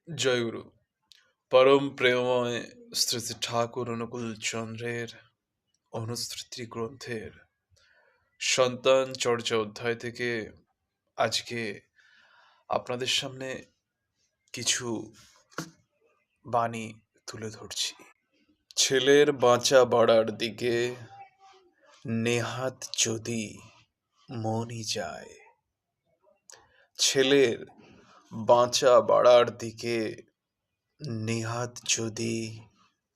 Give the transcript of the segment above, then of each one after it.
জয়গুরু পরম প্রেমময় শ্রী শ্রী ঠাকুর অনুকূল চন্দ্রের অনুস্মৃতি গ্রন্থের সন্তান চর্চা অধ্যায় থেকে আজকে আপনাদের সামনে কিছু বাণী তুলে ধরছি। ছেলের বাঁচা বাড়ার দিকে নেহাত যদি মনই যায়, ছেলের বাঁচা বাড়ার দিকে নেহাত যদি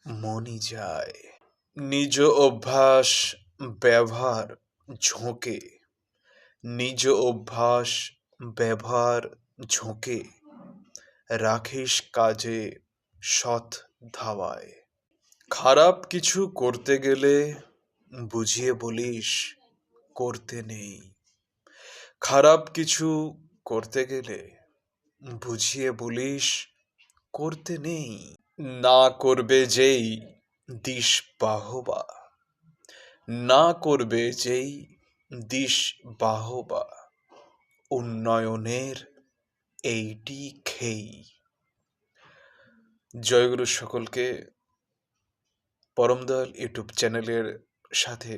মনই যায়, নিজ অভ্যাস ব্যবহার ঝোঁকে, নিজ অভ্যাস ব্যবহার ঝোঁকে রাখিস কাজে সৎ ধাওয়ায়। খারাপ কিছু করতে গেলে বুঝিয়ে বলিস করতে নেই, খারাপ কিছু করতে গেলে বুঝিয়ে বলিস করতে নেই। না করবে যেই দিস বাহবা, না করবে যেই দিস বাহবা, উন্নয়নের এইটি খেই। জয়গুরু সকলকে পরমদয়াল ইউটিউব চ্যানেলের সাথে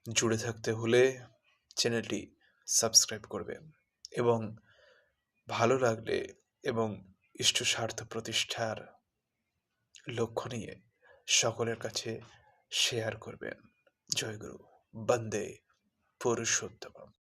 জুড়ে থাকতে হলে চ্যানেলটি সাবস্ক্রাইব করবেন এবং ভালো লাগলে এবং ইষ্ট স্বার্থ প্রতিষ্ঠার লক্ষ্য নিয়ে সকলের কাছে শেয়ার করবেন। জয়গুরু বন্দে পুরুষোত্তম।